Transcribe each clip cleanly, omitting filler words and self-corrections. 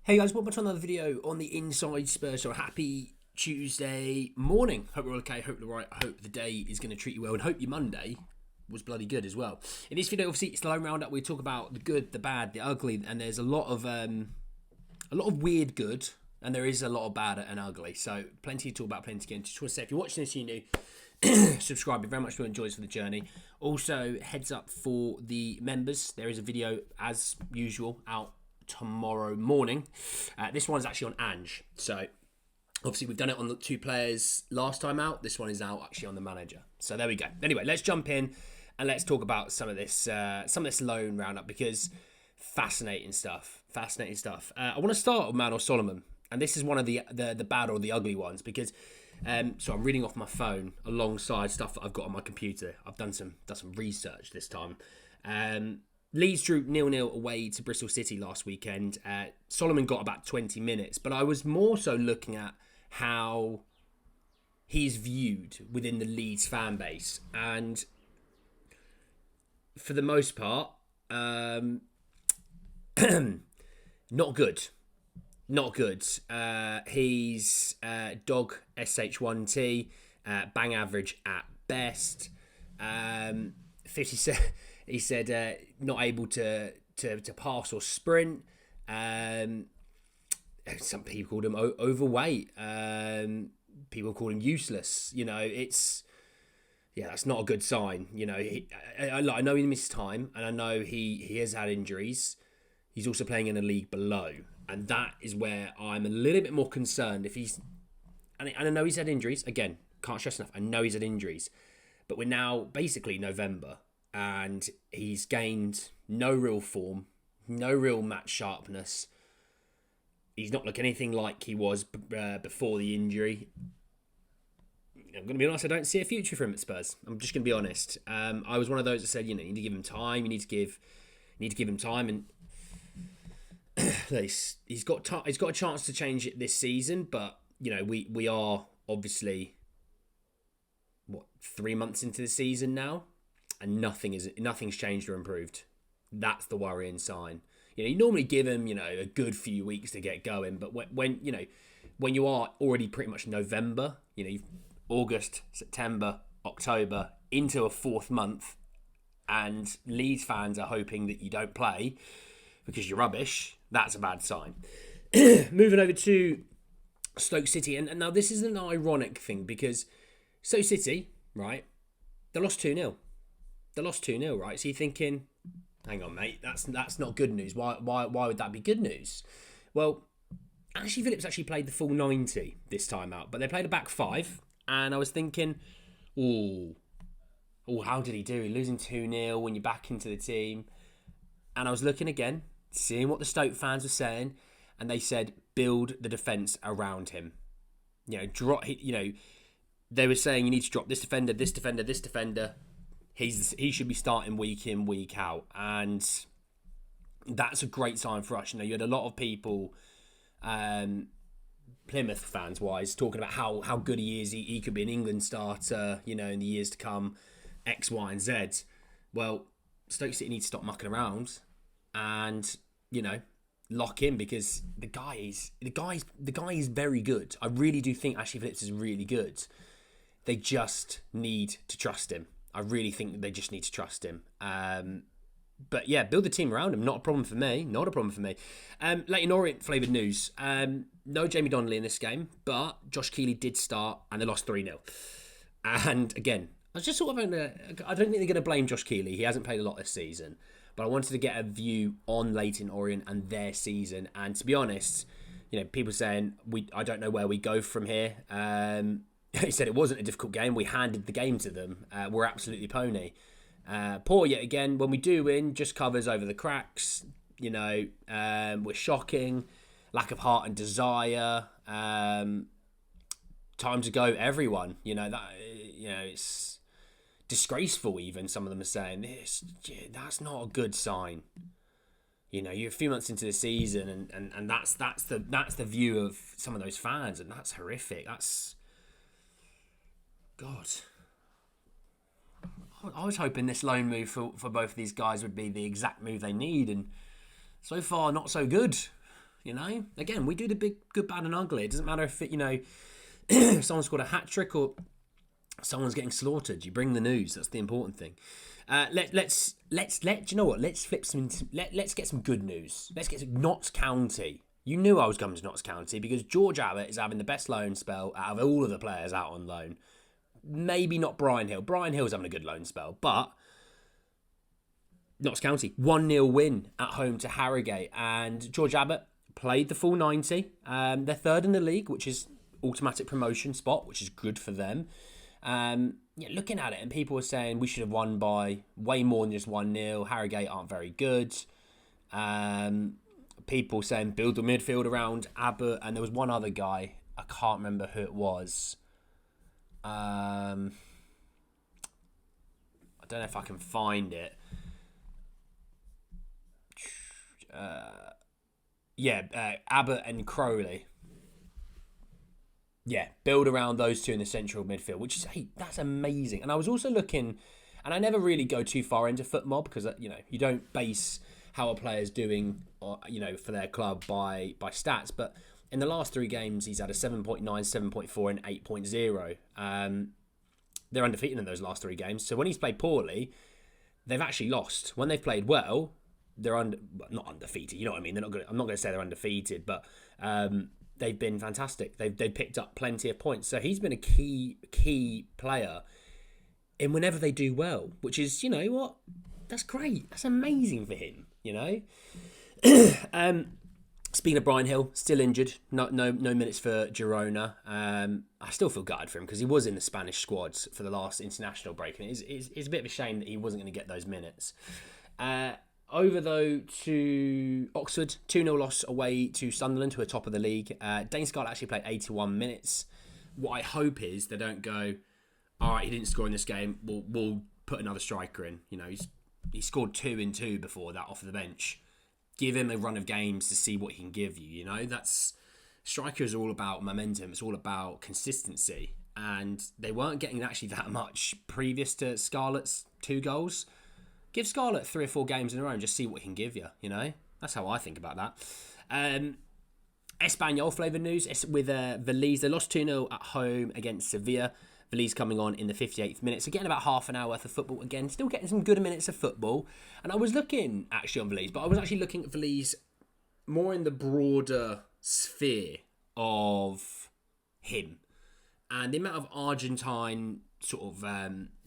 Hey guys, welcome to another video on the Inside Spurs. So happy Tuesday morning. Hope you're okay, hope you're right. I hope the day is going to treat you well and hope your Monday was bloody good as well. In this video, obviously, it's the lone roundup. We talk about the good, the bad, the ugly, and there's a lot of weird good, and there is a lot of bad and ugly. So plenty to talk about, plenty to get into. Just want to say, if you're watching this, you're new, subscribe. Be very much for enjoys for the journey. Also, heads up for the members. There is a video as usual out tomorrow morning. This one's actually on Ange. So obviously we've done it on the two players last time out. This one is now actually on the manager. So there we go. Anyway, let's jump in and let's talk about some of this loan roundup because fascinating stuff. I want to start with Manor Solomon, and this is one of the bad or the ugly ones because so I'm reading off my phone alongside stuff that I've got on my computer. I've done some research this time. Leeds drew 0-0 away to Bristol City last weekend. Solomon got about 20 minutes, but I was more so looking at how he's viewed within the Leeds fan base. And for the most part, not good. Not good. He's dog SH1T, bang average at best. 57. He said not able to pass or sprint. Some people called him overweight. People call him useless. You know, that's not a good sign. You know, I know he missed time, and I know he has had injuries. He's also playing in a league below, and that is where I'm a little bit more concerned. If he's, and I know he's had injuries. Again, can't stress enough. I know he's had injuries, but we're now basically November. And he's gained no real form, no real match sharpness. He's not looking anything like he was before the injury. I'm going to be honest, I don't see a future for him at Spurs. I'm just going to be honest. I was one of those that said, you need to give him time. You need to give him time, and he's got a chance to change it this season. But we are obviously 3 months into the season now. And nothing's changed or improved. That's the worrying sign. You normally give him, a good few weeks to get going, but when you are already pretty much November, you've August, September, October into a fourth month, and Leeds fans are hoping that you don't play because you're rubbish. That's a bad sign. Moving over to Stoke City, and now this is an ironic thing because Stoke City, right? They lost 2-0. They lost 2-0, right? So you're thinking, hang on, mate, that's not good news. Why would that be good news? Well, Phillips actually played the full 90 this time out, but they played a back five, and I was thinking, how did he do? Losing 2-0 when you're back into the team. And I was looking again, seeing what the Stoke fans were saying, and they said, build the defence around him. They were saying you need to drop this defender, this defender, this defender. He should be starting week in, week out. And that's a great sign for us. You had a lot of people, Plymouth fans-wise, talking about how good he is. He could be an England starter, in the years to come, X, Y, and Z. Well, Stoke City needs to stop mucking around and, lock in because the guy is very good. I really do think Ashley Phillips is really good. They just need to trust him. I really think that they just need to trust him. But yeah, build the team around him. Not a problem for me. Late in Orient flavoured news. No Jamie Donnelly in this game, but Josh Keeley did start and they lost 3-0. And again, I was just sort of I don't think they're going to blame Josh Keeley. He hasn't played a lot this season. But I wanted to get a view on Leyton Orient and their season. And to be honest, people saying, I don't know where we go from here. He said it wasn't a difficult game. We handed the game to them. We're absolutely pony. Poor yet again. When we do win, just covers over the cracks. We're shocking. Lack of heart and desire. Time to go, everyone. It's disgraceful. Even some of them are saying that's not a good sign. You're a few months into the season, and that's the view of some of those fans, and that's horrific. That's God. I was hoping this loan move for both of these guys would be the exact move they need, and so far not so good. You know, again, we do the big good, bad, and ugly. It doesn't matter if someone's got a hat trick or someone's getting slaughtered. You bring the news. That's the important thing. Let's you know what? Let's flip some. Let's get some good news. Let's get some Notts County. You knew I was coming to Notts County because George Abbott is having the best loan spell out of all of the players out on loan. Maybe not Brian Hill. Brian Hill's having a good loan spell, but Notts County 1-0 win at home to Harrogate, and George Abbott played the full 90. They're third in the league, which is automatic promotion spot, which is good for them. Looking at it, and people were saying we should have won by way more than just 1-0. Harrogate aren't very good. People saying build the midfield around Abbott, and there was one other guy. I can't remember who it was. I don't know if I can find it. Abbott and Crowley. Yeah, build around those two in the central midfield, which is, hey, that's amazing. And I was also looking, and I never really go too far into football because, you don't base how a player's doing, for their club by stats. But in the last 3 games, he's had a 7.9, 7.4 and 8.0. They're undefeated in those last 3 games. So when he's played poorly, they've actually lost. When they've played well, they're not undefeated. You know what I mean? I'm not going to say they're undefeated, but they've been fantastic. They've picked up plenty of points. So he's been a key player in whenever they do well, which is, you know what? That's great. That's amazing for him, Speaking of Brian Hill, still injured. No minutes for Girona. I still feel gutted for him because he was in the Spanish squads for the last international break, and it's a bit of a shame that he wasn't going to get those minutes. Over, though, to Oxford. 2-0 loss away to Sunderland, who are top of the league. Dane Scarlett actually played 81 minutes. What I hope is they don't go, all right, he didn't score in this game, we'll put another striker in. He scored 2 in 2 before that off of the bench. Give him a run of games to see what he can give you. That's strikers are all about momentum. It's all about consistency. And they weren't getting actually that much previous to Scarlett's 2 goals. Give Scarlett 3 or 4 games in a row and just see what he can give you, That's how I think about that. Espanyol flavour news. It's with Veliz. They lost 2-0 at home against Sevilla. Veliz coming on in the 58th minute. So getting about half an hour worth of football again. Still getting some good minutes of football. And I was looking actually on Veliz, but I was actually looking at Veliz more in the broader sphere of him. And the amount of Argentine sort of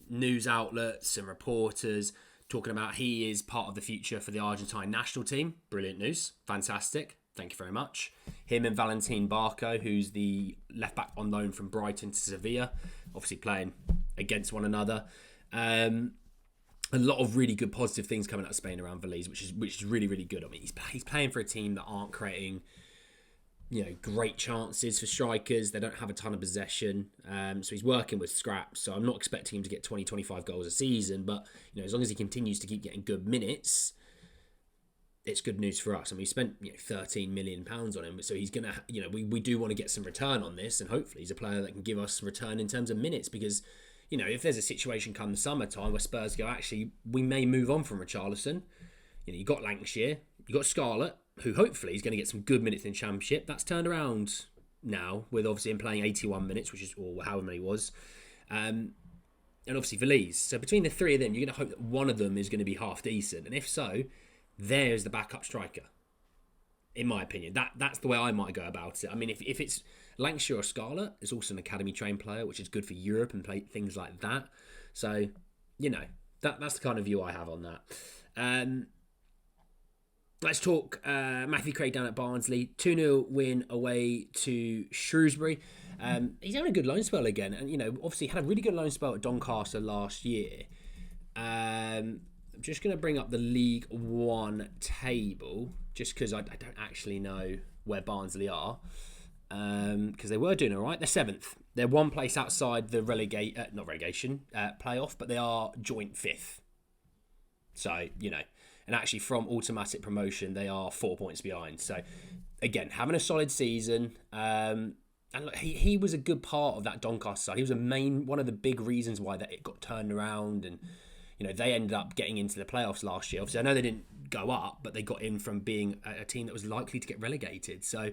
news outlets and reporters talking about he is part of the future for the Argentine national team. Brilliant news. Fantastic. Thank you very much. Him and Valentin Barco, who's the left-back on loan from Brighton to Sevilla, obviously playing against one another. A lot of really good positive things coming out of Spain around Veliz, which is really, really good. I mean, he's playing for a team that aren't creating, great chances for strikers. They don't have a ton of possession. So he's working with scraps. So I'm not expecting him to get 20, 25 goals a season. But, as long as he continues to keep getting good minutes, it's good news for us. And we spent £13 million on him. So he's going to, we do want to get some return on this. And hopefully he's a player that can give us return in terms of minutes. Because, if there's a situation come the summertime where Spurs go, actually, we may move on from Richarlison. You got Lancashire, you got Scarlett, who hopefully is going to get some good minutes in Championship. That's turned around now with obviously him playing 81 minutes, which is or however many he was. And obviously Veliz. So between the 3 of them, you're going to hope that one of them is going to be half decent. And if so, there's the backup striker. In my opinion, that's the way I might go about it. I mean, if it's Lancashire or Scarlett, it's also an academy trained player, which is good for Europe and play things like that. So, that's the kind of view I have on that. Let's talk Matthew Craig down at Barnsley. 2-0 win away to Shrewsbury. He's having a good loan spell again. And, obviously had a really good loan spell at Doncaster last year. I'm just going to bring up the League One table, just because I don't actually know where Barnsley are. Because they were doing all right. They're 7th. They're one place outside the playoff, but they are joint 5th. So, and actually from automatic promotion, they are 4 points behind. So, again, having a solid season. And look, he was a good part of that Doncaster side. He was one of the big reasons why that it got turned around. And, they ended up getting into the playoffs last year. Obviously, I know they didn't go up, but they got in from being a team that was likely to get relegated. So,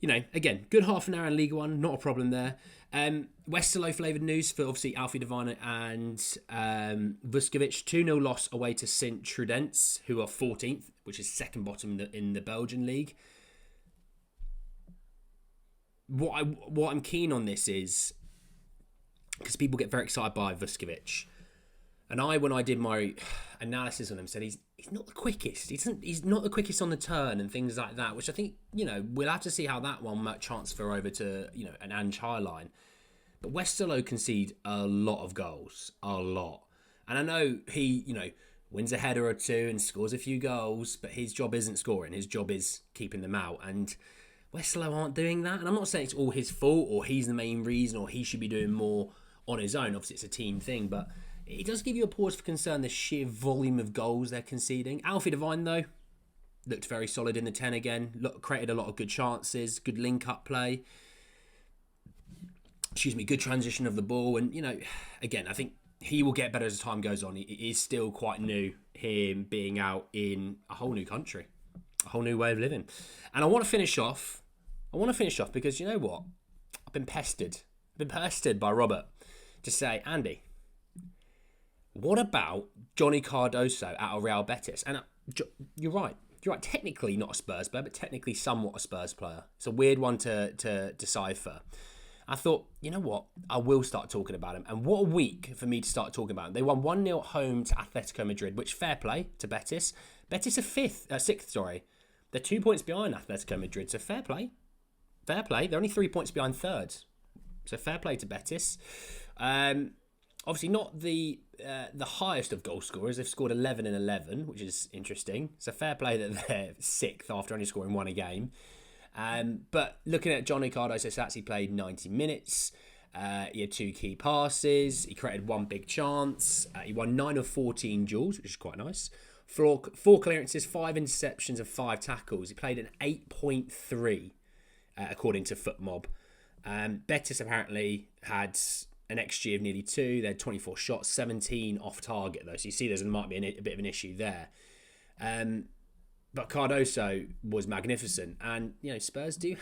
again, good half an hour in League One, not a problem there. Westerlo flavoured news for obviously Alfie, Devine and Vuskovic. 2-0 loss away to St. Trudence, who are 14th, which is second bottom in the Belgian league. What I'm keen on this is, because people get very excited by Vuskovic. And when I did my analysis on him, said he's not the quickest. He's not the quickest on the turn and things like that, which I think, we'll have to see how that one might transfer over to, an Ange highline. But Westerlo concede a lot of goals. A lot. And I know he, wins a header or two and scores a few goals, but his job isn't scoring. His job is keeping them out. And Westerlo aren't doing that. And I'm not saying it's all his fault or he's the main reason or he should be doing more on his own. Obviously, it's a team thing, but it does give you a pause for concern, the sheer volume of goals they're conceding. Alfie Devine, though, looked very solid in the 10 again. Created a lot of good chances, good link-up play. Good transition of the ball. And, again, I think he will get better as time goes on. It is still quite new, him being out in a whole new country, a whole new way of living. And I want to finish off because you know what? I've been pestered by Robert to say, Andy, what about Johnny Cardoso out of Real Betis? And you're right. Technically not a Spurs player, but technically somewhat a Spurs player. It's a weird one to decipher. I thought, you know what? I will start talking about him. And what a week for me to start talking about him. They won 1-0 at home to Atletico Madrid, which fair play to Betis. Betis are sixth. They're 2 points behind Atletico Madrid, so fair play. Fair play. They're only 3 points behind third. So fair play to Betis. Obviously not the highest of goal scorers. They've scored 11 and 11, which is interesting. So fair play that they're sixth after only scoring one a game. But looking at Johnny Cardoso, he's actually played 90 minutes. He had 2 key passes. He created 1 big chance. He won 9 of 14 duels, which is quite nice. 4 clearances, 5 interceptions and 5 tackles. He played an 8.3, according to FootMob. Betis apparently had an XG of nearly 2. They had 24 shots, 17 off target though. So you see there might be a bit of an issue there. But Cardoso was magnificent. And, Spurs do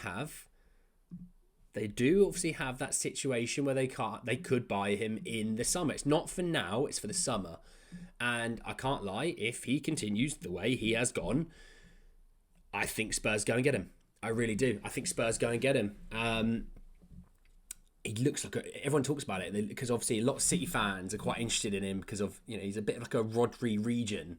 obviously have that situation where they could buy him in the summer. It's not for now, it's for the summer. And I can't lie, if he continues the way he has gone, I think Spurs go and get him. I really do. I think Spurs go and get him. He looks like everyone talks about it because obviously a lot of City fans are quite interested in him because of, he's a bit of like a Rodri region.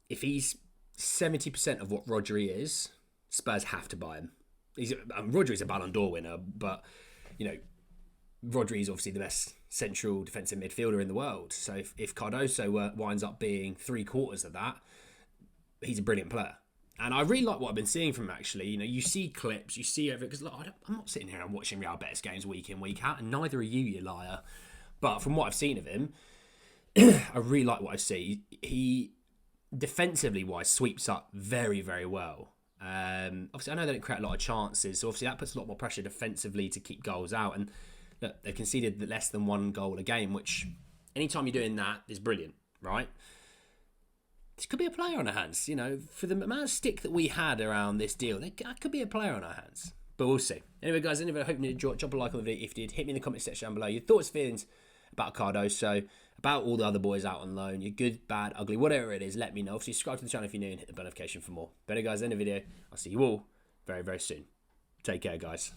If he's 70% of what Rodri is, Spurs have to buy him. Rodri's a Ballon d'Or winner, but, Rodri is obviously the best central defensive midfielder in the world. So if Cardoso winds up being 3/4 of that, he's a brilliant player. And I really like what I've been seeing from him, actually. You see clips, you see everything. Because I'm not sitting here and watching Real Betis games week in, week out, and neither are you liar. But from what I've seen of him, I really like what I see. He, defensively wise, sweeps up very, very well. Obviously, I know they don't create a lot of chances, so obviously that puts a lot more pressure defensively to keep goals out. And look, they've conceded less than 1 goal a game, which anytime you're doing that is brilliant, right? This could be a player on our hands, for the amount of stick that we had around this deal, there could be a player on our hands, but we'll see. Anyway, guys, I hope you enjoyed. Drop a like on the video if you did. Hit me in the comment section down below your thoughts, feelings about Cardoso, about all the other boys out on loan. You're good, bad, ugly, whatever it is, let me know. Obviously, subscribe to the channel if you're new and hit the bell notification for more. Better, guys, end the video. I'll see you all very, very soon. Take care, guys.